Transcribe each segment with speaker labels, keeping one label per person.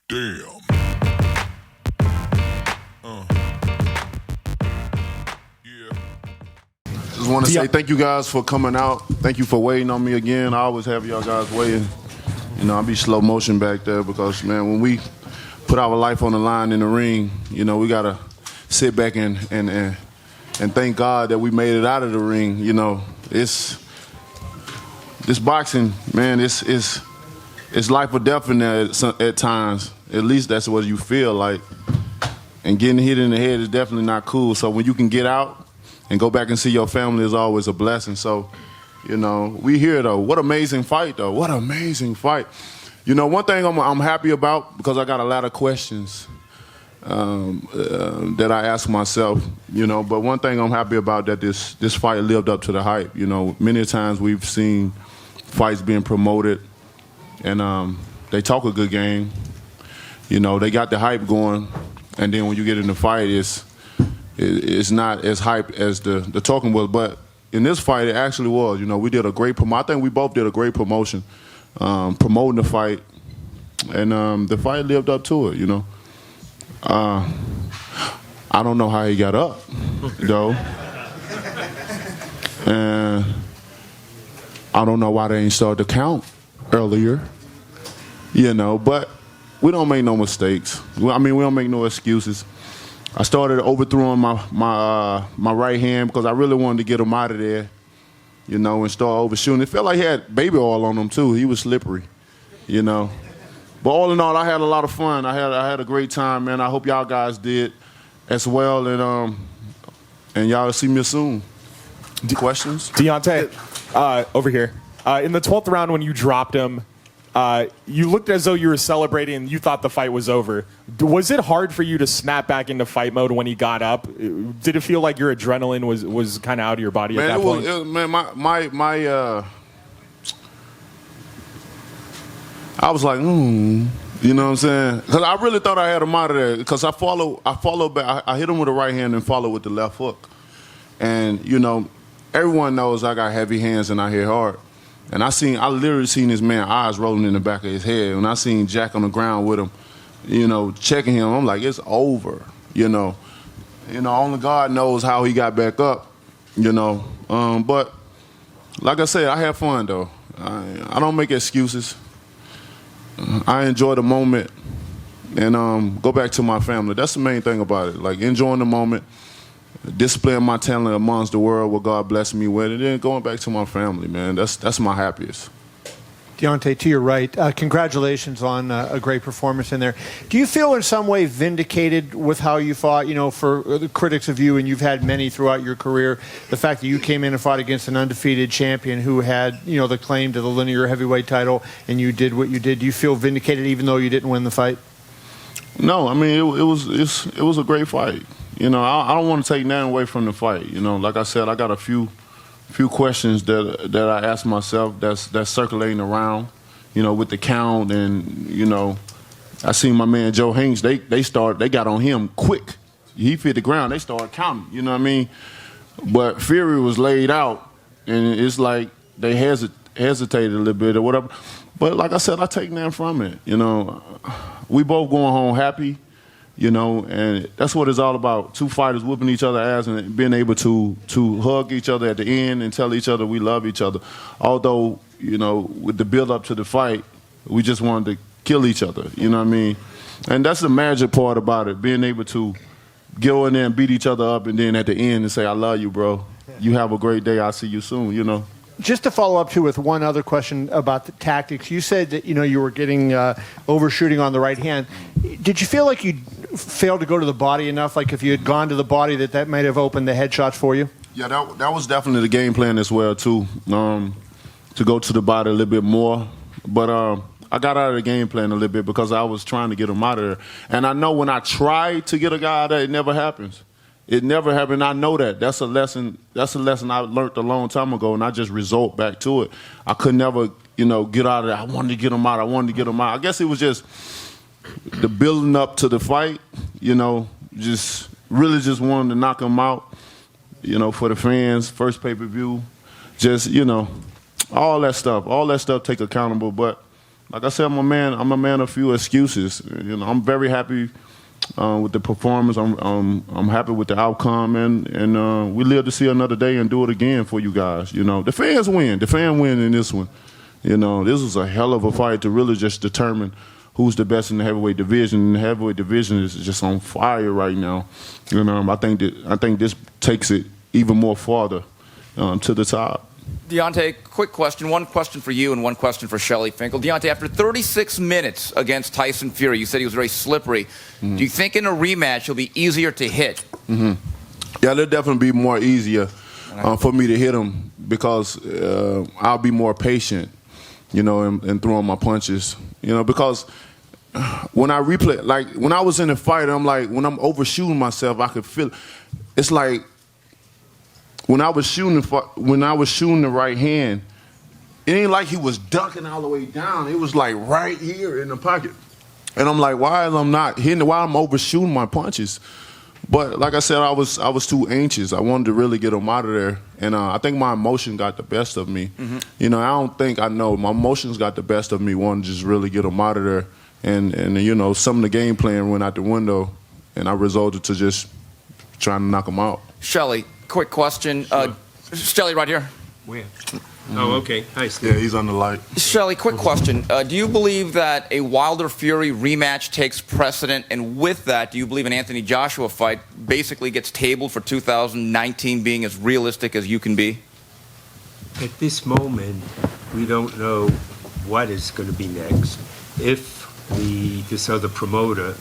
Speaker 1: Damn.
Speaker 2: Just want to say thank you guys for coming out. Thank you for waiting on me again. I always have y'all guys waiting. You know, I'll be slow motion back there because, man, when we put our life on the line in the ring, you know, we got to sit back and thank God that we made it out of the ring. You know, this boxing, man, it's life or death in there at times. At least that's what you feel like. And getting hit in the head is definitely not cool. So when you can get out and go back and see your family is always a blessing. So, you know, we here, though. What amazing fight, though. What amazing fight. You know, one thing I'm happy about, because I got a lot of questions that I ask myself, you know, but one thing I'm happy about that this fight lived up to the hype. You know, many times we've seen fights being promoted and they talk a good game. You know, they got the hype going, and then when you get in the fight, it's not as hype as the talking was. But in this fight, it actually was. You know, we did a great promotion. I think we both did a great promotion, promoting the fight, and the fight lived up to it, you know. I don't know how he got up, though. And I don't know why they ain't started to count earlier, you know, but we don't make no mistakes. I mean, we don't make no excuses. I started overthrowing my right hand because I really wanted to get him out of there, you know, and start overshooting. It felt like he had baby oil on him, too. He was slippery, you know. But all in all, I had a lot of fun. I had a great time, man. I hope y'all guys did as well, and y'all see me soon. Questions?
Speaker 3: Deontay, over here. In the 12th round when you dropped him, you looked as though you were celebrating and you thought the fight was over. Was it hard for you to snap back into fight mode when he got up? Did it feel like your adrenaline was kind of out of your body at that point?
Speaker 2: I was like, you know what I'm saying? Because I really thought I had him out of there. Because I followed back. I hit him with the right hand and followed with the left hook. And, you know, everyone knows I got heavy hands and I hit hard. And I literally seen this man's eyes rolling in the back of his head. When I seen Jack on the ground with him, you know, checking him, I'm like, it's over, you know. You know, only God knows how he got back up, you know. But like I said, I had fun, though. I don't make excuses. I enjoy the moment and go back to my family. That's the main thing about it, like enjoying the moment, displaying my talent amongst the world, what God blessed me with, and then going back to my family, man. That's my happiest.
Speaker 4: Deontay, to your right, congratulations on a great performance in there. Do you feel in some way vindicated with how you fought? You know, for the critics of you, and you've had many throughout your career, the fact that you came in and fought against an undefeated champion who had, you know, the claim to the linear heavyweight title, and you did what you did. Do you feel vindicated even though you didn't win the fight?
Speaker 2: No, I mean, it was a great fight. You know, I don't want to take nothing away from the fight. You know, like I said, I got a few questions that I ask myself that's circulating around, you know, with the count, and, you know, I seen my man Joe Hanks, they got on him quick. He hit the ground, they started counting, you know what I mean? But Fury was laid out, and it's like they hesitated a little bit or whatever. But like I said, I take nothing from it, you know. We both going home happy. You know, and that's what it's all about. Two fighters whooping each other ass and being able to hug each other at the end and tell each other we love each other. Although, you know, with the build up to the fight, we just wanted to kill each other, you know what I mean? And that's the magic part about it, being able to go in there and beat each other up and then at the end and say, I love you, bro. You have a great day. I'll see you soon, you know.
Speaker 4: Just to follow up, too, with one other question about the tactics. You said that, you know, you were getting overshooting on the right hand. Did you feel like you failed to go to the body enough? Like if you had gone to the body, that might have opened the headshots for you?
Speaker 2: Yeah, that was definitely the game plan as well, too, to go to the body a little bit more. But I got out of the game plan a little bit because I was trying to get him out of there. And I know when I try to get a guy out of there, it never happens. It never happened. I know that. That's a lesson I learned a long time ago, and I just resort back to it. I could never, you know, get out of there. I wanted to get him out. I guess it was just the building up to the fight, you know, just wanted to knock him out, you know, for the fans, first pay-per-view, just, you know, all that stuff take accountable. But like I said, I'm a man of few excuses. You know, I'm very happy with the performance. I'm happy with the outcome, and we live to see another day and do it again for you guys. You know, the fans win. The fan win in this one. You know, this was a hell of a fight to really just determine who's the best in the heavyweight division. And the heavyweight division is just on fire right now. You know, I think this takes it even more farther to the top.
Speaker 1: Deontay, quick question. One question for you and one question for Shelly Finkel. Deontay, after 36 minutes against Tyson Fury, you said he was very slippery. Do you think in a rematch he'll be easier to hit?
Speaker 2: Yeah, it'll definitely be more easier for me to hit him because I'll be more patient, you know, and throwing my punches. You know, because when I replay, like when I was in the fight, I'm like, when I'm overshooting myself, I could feel it. It's like, when I was shooting the right hand, it ain't like he was ducking all the way down. It was like right here in the pocket. And I'm like, why am I not hitting? Why I'm overshooting my punches? But like I said, I was too anxious. I wanted to really get him out of there. And I think my emotion got the best of me. You know, I don't think I know. My emotions got the best of me, wanting to just really get him out of there. And you know, some of the game plan went out the window, and I resorted to just trying to knock him out.
Speaker 1: Shelly, quick question. Shelly, right here.
Speaker 5: Where? Oh, okay. Hi, Steve.
Speaker 2: Yeah, he's on the light.
Speaker 1: Shelly, quick question. Do you believe that a Wilder-Fury rematch takes precedent? And with that, do you believe an Anthony Joshua fight basically gets tabled for 2019 being as realistic as you can be?
Speaker 5: At this moment, we don't know what is going to be next. If this other promoter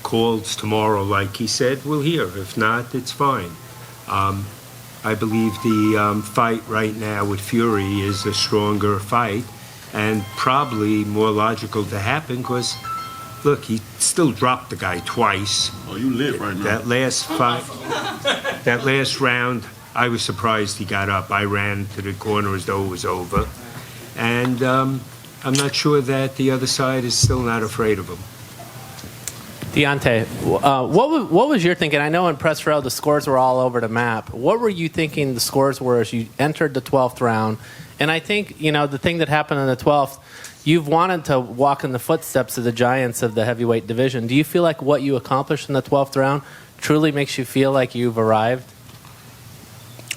Speaker 5: calls tomorrow, like he said, we'll hear. If not, it's fine. I believe the fight right now with Fury is a stronger fight and probably more logical to happen because, look, he still dropped the guy twice.
Speaker 2: Oh, you lit right now.
Speaker 5: That last fight, that last round, I was surprised he got up. I ran to the corner as though it was over. And I'm not sure that the other side is still not afraid of him.
Speaker 6: Deontay, what was your thinking? I know in press row the scores were all over the map. What were you thinking the scores were as you entered the 12th round? And I think, you know, the thing that happened in the 12th, you've wanted to walk in the footsteps of the giants of the heavyweight division. Do you feel like what you accomplished in the 12th round truly makes you feel like you've arrived?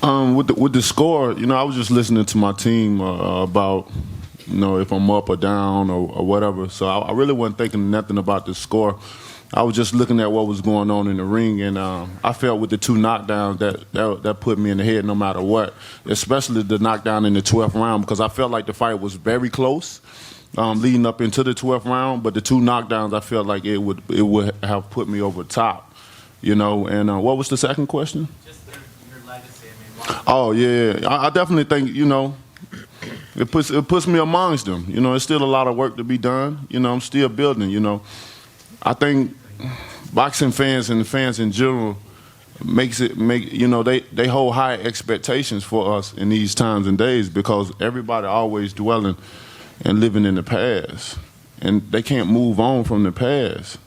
Speaker 2: With the score, you know, I was just listening to my team about, you know, if I'm up or down or whatever. So I really wasn't thinking nothing about the score. I was just looking at what was going on in the ring, and I felt with the two knockdowns that put me in the head no matter what, especially the knockdown in the 12th round, because I felt like the fight was very close leading up into the 12th round, but the two knockdowns I felt like it would have put me over the top, you know. And what was the second question?
Speaker 6: Just your legacy. I mean,
Speaker 2: oh yeah, I definitely think, you know, it puts me amongst them. You know, it's still a lot of work to be done. You know, I'm still building. You know, I think boxing fans and the fans in general you know, they hold high expectations for us in these times and days because everybody always dwelling and living in the past, and they can't move on from the past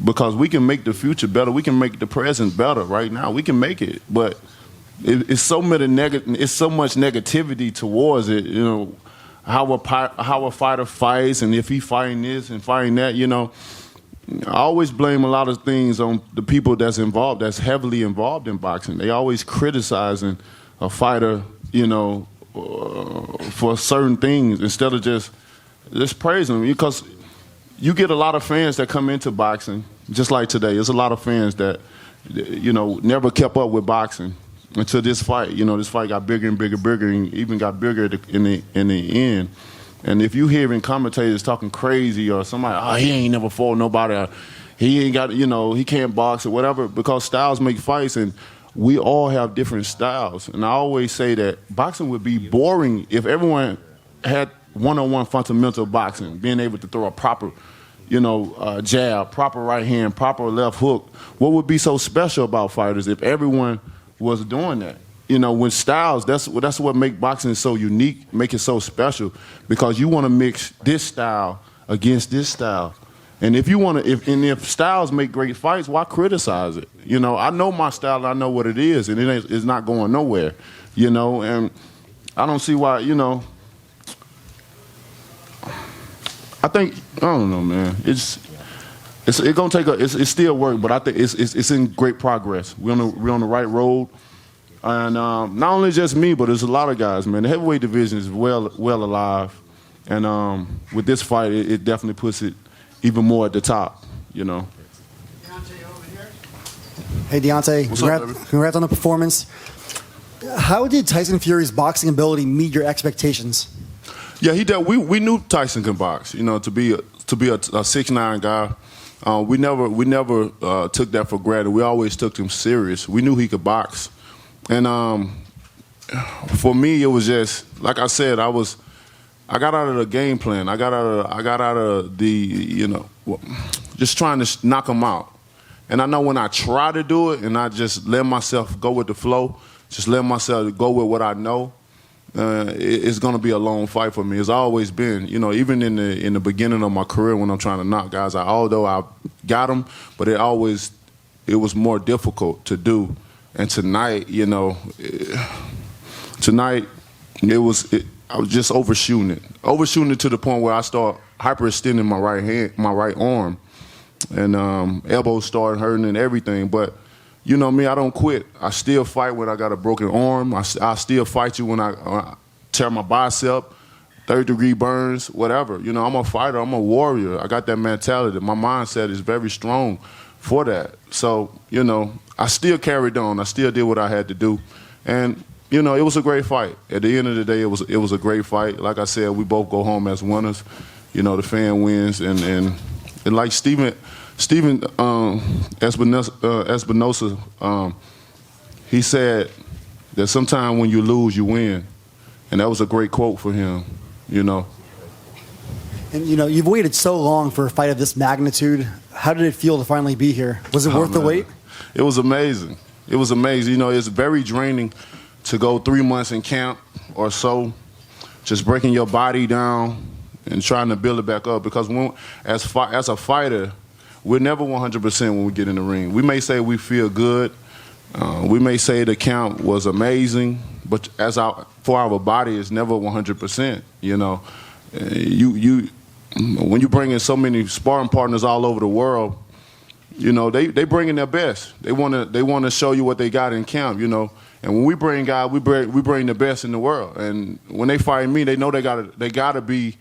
Speaker 2: because we can make the future better. We can make the present better right now. We can make it, but it's so much negativity towards it. You know, how a fighter fights and if he fighting this and fighting that. You know, I always blame a lot of things on the people that's heavily involved in boxing. They always criticizing a fighter, you know, for certain things instead of just praising them, because you get a lot of fans that come into boxing just like today. There's a lot of fans that, you know, never kept up with boxing until this fight. You know, this fight got bigger and bigger, and even got bigger in the end. And if you hearing commentators talking crazy or somebody, oh, he ain't never fought nobody, or he ain't got, you know, he can't box or whatever, because styles make fights, and we all have different styles. And I always say that boxing would be boring if everyone had one-on-one fundamental boxing, being able to throw a proper, you know, jab, proper right hand, proper left hook. What would be so special about fighters if everyone was doing that? You know, when styles, that's what make boxing so unique, make it so special, because you want to mix this style against this style. And if you want to, if styles make great fights, why criticize it? You know, I know my style, I know what it is, and it's not going nowhere. You know, and I don't see why. You know, I think I don't know, man. It's gonna take it's still work, but I think it's in great progress. We're on the right road, and not only just me, but there's a lot of guys, man. The heavyweight division is well alive, and with this fight, it definitely puts it even more at the top, you know.
Speaker 7: Hey, Deontay,
Speaker 2: What's up, baby?
Speaker 7: congrats on the performance. How did Tyson Fury's boxing ability meet your expectations?
Speaker 2: Yeah, he did. We knew Tyson can box. You know, to be a 6'9" guy, we never took that for granted. We always took him serious. We knew he could box, and for me, it was just like I said. I got out of the game plan. I got out of the just trying to knock him out. And I know when I try to do it and I just let myself go with the flow, just let myself go with what I know, it's going to be a long fight for me. It's always been, you know, even in the beginning of my career when I'm trying to knock guys out, although I got them, but it was more difficult to do. And tonight, you know, I was just overshooting it to the point where I start hyperextending my right arm. And elbows started hurting and everything. But, you know me, I don't quit. I still fight when I got a broken arm. I still fight you when I tear my bicep, third-degree burns, whatever. You know, I'm a fighter. I'm a warrior. I got that mentality. My mindset is very strong for that. So, you know, I still carried on. I still did what I had to do. And, you know, it was a great fight. At the end of the day, it was a great fight. Like I said, we both go home as winners. You know, the fan wins. And like Steven Espinosa, he said that sometimes when you lose, you win. And that was a great quote for him, you know.
Speaker 7: And, you know, you've waited so long for a fight of this magnitude. How did it feel to finally be here? Was it worth the wait?
Speaker 2: It was amazing. It was amazing. You know, it's very draining to go 3 months in camp or so, just breaking your body down and trying to build it back up. Because as a fighter, we're never 100% when we get in the ring. We may say we feel good. We may say the count was amazing, but for our body, it's never 100%. You know, when you bring in so many sparring partners all over the world, you know they bring in their best. They want to show you what they got in camp. You know, and when we bring guys, we bring the best in the world. And when they fight me, they know they gotta be,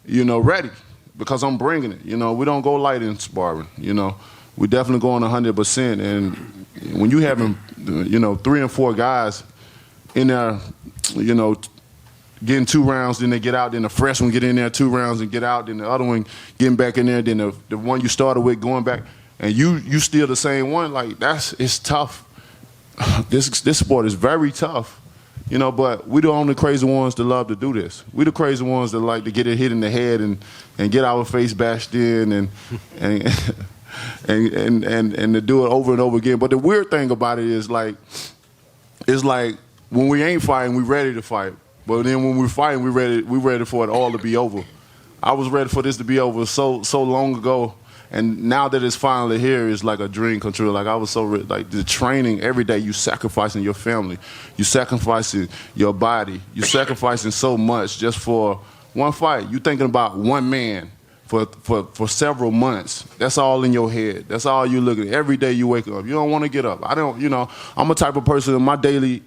Speaker 2: you know, ready. Because I'm bringing it, you know. We don't go light in sparring, you know. We definitely go on 100%. And when you having, you know, 3 and 4 guys in there, you know, getting 2 rounds, then they get out, then the fresh one get in there 2 rounds and get out, then the other one getting back in there, then the one you started with going back, and you still the same one, like it's tough. This sport is very tough. You know, but we the only crazy ones that love to do this. We the crazy ones that like to get it hit in the head and get our face bashed in and to do it over and over again. But the weird thing about it is like when we ain't fighting, we ready to fight. But then when we're fighting, we ready for it all to be over. I was ready for this to be over so long ago. And now that it's finally here, it's like a dream come true. Like I was so like the training every day, you sacrificing your family, you sacrificing your body, you sacrificing so much just for one fight. You thinking about one man for several months. That's all in your head. That's all you look at. Every day you wake up, you don't want to get up. I don't. You know, I'm a type of person in my daily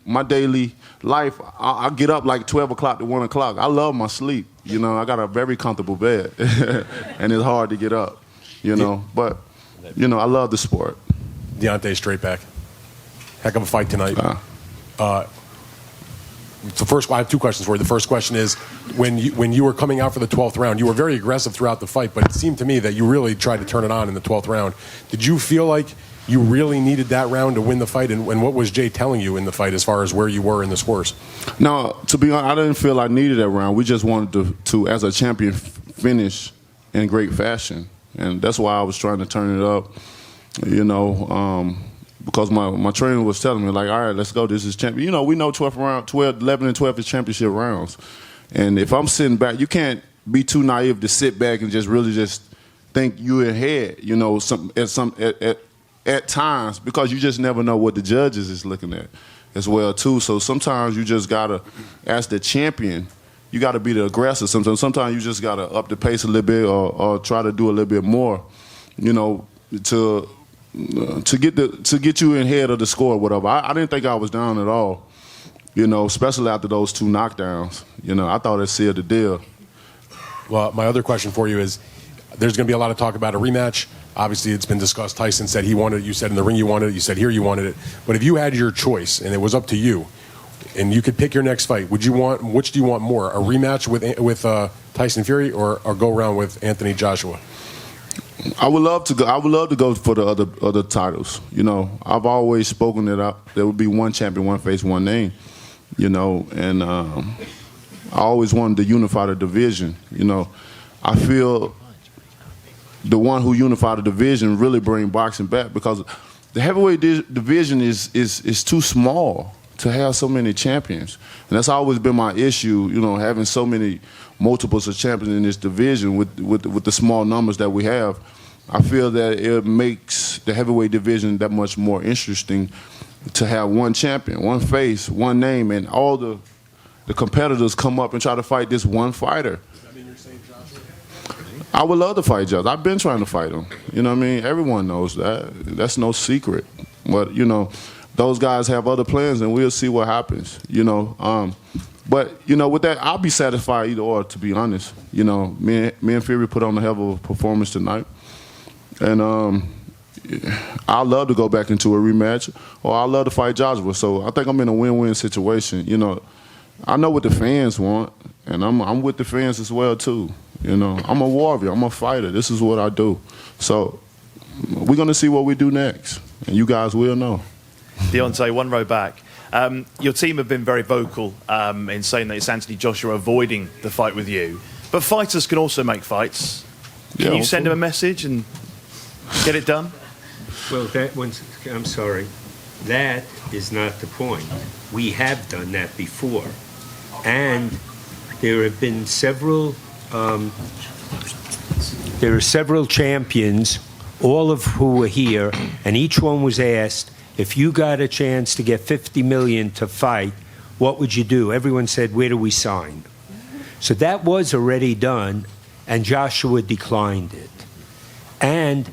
Speaker 2: life. I get up like 12 o'clock to 1 o'clock. I love my sleep. You know, I got a very comfortable bed, and it's hard to get up. You know, but, you know, I love the sport.
Speaker 8: Deontay, straight back. Heck of a fight tonight. I have 2 questions for you. The first question is, when you were coming out for the 12th round, you were very aggressive throughout the fight, but it seemed to me that you really tried to turn it on in the 12th round. Did you feel like you really needed that round to win the fight, and what was Jay telling you in the fight as far as where you were in the scores?
Speaker 2: No, to be honest, I didn't feel I needed that round. We just wanted to as a champion, finish in great fashion. And that's why I was trying to turn it up, you know, because my trainer was telling me, like, all right, let's go. This is champion. You know, we know 11 and 12 is championship rounds. And if I'm sitting back, you can't be too naive to sit back and just really just think you're ahead, you know, at times, because you just never know what the judges is looking at as well, too. So sometimes you just got to, as the champion, you got to be the aggressor. Sometimes you just got to up the pace a little bit or try to do a little bit more, you know, to get you in head of the score or whatever. I didn't think I was down at all, you know, especially after those 2 knockdowns. You know, I thought it sealed the deal.
Speaker 8: Well, my other question for you is, there's going to be a lot of talk about a rematch. Obviously, it's been discussed. Tyson said he wanted it. You said in the ring you wanted it. You said here you wanted it. But if you had your choice and it was up to you, and you could pick your next fight, which do you want more? A rematch with Tyson Fury or go around with Anthony Joshua?
Speaker 2: I would love to go. I would love to go for the other titles. You know, I've always spoken that there would be one champion, one face, one name. You know, and I always wanted to unify the division. You know, I feel the one who unified the division really bring boxing back, because the heavyweight division is too small to have so many champions, and that's always been my issue. You know, having so many multiples of champions in this division with the small numbers that we have. I feel that it makes the heavyweight division that much more interesting to have one champion, one face, one name, and all the competitors come up and try to fight this one fighter.
Speaker 8: Does that mean you're saying Joshua?
Speaker 2: I would love to fight Josh. I've been trying to fight him. You know what I mean? Everyone knows that. That's no secret. But, you know, those guys have other plans, and we'll see what happens, you know. But, you know, with that, I'll be satisfied either or, to be honest. You know, me and Fury put on a hell of a performance tonight. And I'd love to go back into a rematch, or I'd love to fight Joshua. So I think I'm in a win-win situation. You know, I know what the fans want, and I'm with the fans as well, too. You know, I'm a warrior. I'm a fighter. This is what I do. So we're going to see what we do next, and you guys will know.
Speaker 9: Deontay, one row back. Your team have been very vocal in saying that it's Anthony Joshua avoiding the fight with you. But fighters can also make fights. Can you send him a message and get it done?
Speaker 5: Well, I'm sorry. That is not the point. We have done that before. And there have been several champions, all of who were here, and each one was asked, if you got a chance to get $50 million to fight, what would you do? Everyone said, where do we sign? So that was already done, and Joshua declined it. And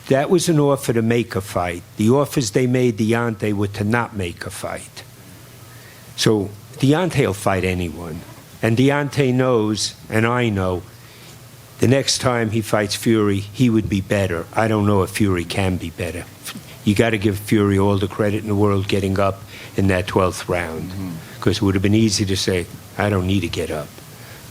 Speaker 5: that was an offer to make a fight. The offers they made Deontay were to not make a fight. So Deontay will fight anyone. And Deontay knows, and I know, the next time he fights Fury, he would be better. I don't know if Fury can be better. You got to give Fury all the credit in the world getting up in that 12th round. Because it would have been easy to say, I don't need to get up.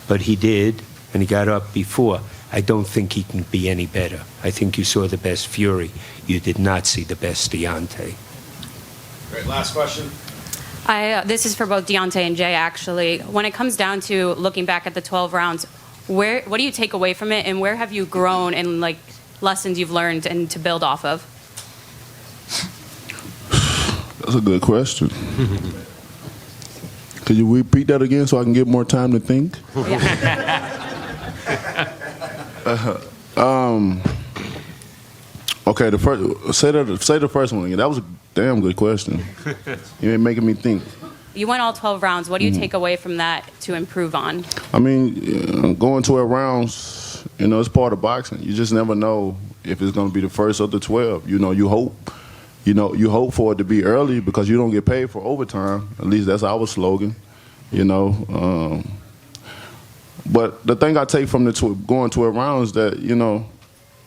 Speaker 5: But he did, and he got up before. I don't think he can be any better. I think you saw the best Fury. You did not see the best Deontay.
Speaker 3: Great. Last question.
Speaker 10: This is for both Deontay and Jay, actually. When it comes down to looking back at the 12 rounds, what do you take away from it, and where have you grown in, like, lessons you've learned and to build off of?
Speaker 2: That's a good question. Could you repeat that again so I can get more time to think? Okay, say the first one again. That was a damn good question. You're making me think.
Speaker 10: You went all 12 rounds. What do you take away from that to improve on?
Speaker 2: I mean, going 12 rounds, you know, it's part of boxing. You just never know if it's going to be the first or the 12. You know, you hope for it to be early because you don't get paid for overtime. At least that's our slogan, you know. But the thing I take from going 12 rounds is that, you know,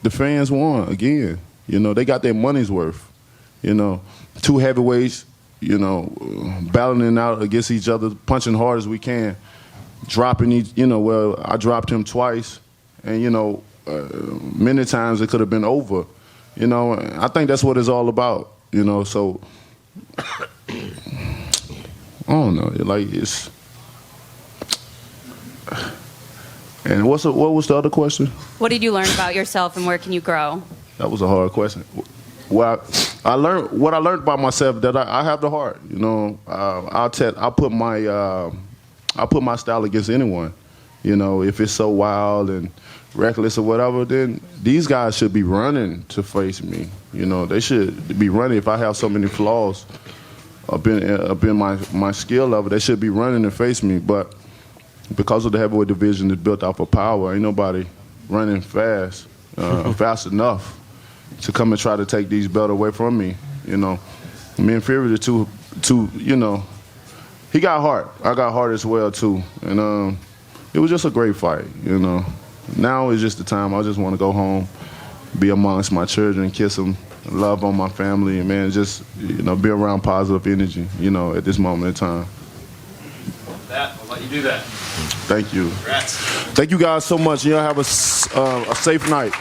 Speaker 2: the fans won again. You know, they got their money's worth. You know, 2 heavyweights, you know, battling out against each other, punching hard as we can, dropping each, you know, well, I dropped him twice, and, you know, many times it could have been over. You know, I think that's what it's all about, you know, so, I don't know, like, it's, and what was the other question?
Speaker 10: What did you learn about yourself, and where can you grow?
Speaker 2: That was a hard question. Well, I learned about myself that I have the heart. You know, I put my style against anyone. You know, if it's so wild and reckless or whatever, then these guys should be running to face me. You know, they should be running. If I have so many flaws up in my skill level, they should be running to face me. But because of the heavyweight division is built off of power, ain't nobody running fast, fast enough to come and try to take these belts away from me. You know, me and Fury, the two, you know, he got heart. I got heart as well too, and it was just a great fight. You know, now is just the time. I just want to go home, be amongst my children, kiss them, love on my family, and man, just be around positive energy. You know, at this moment in time.
Speaker 1: I'll let you do that.
Speaker 2: Thank you.
Speaker 1: Congrats.
Speaker 2: Thank you guys so much. Y'all have a safe night.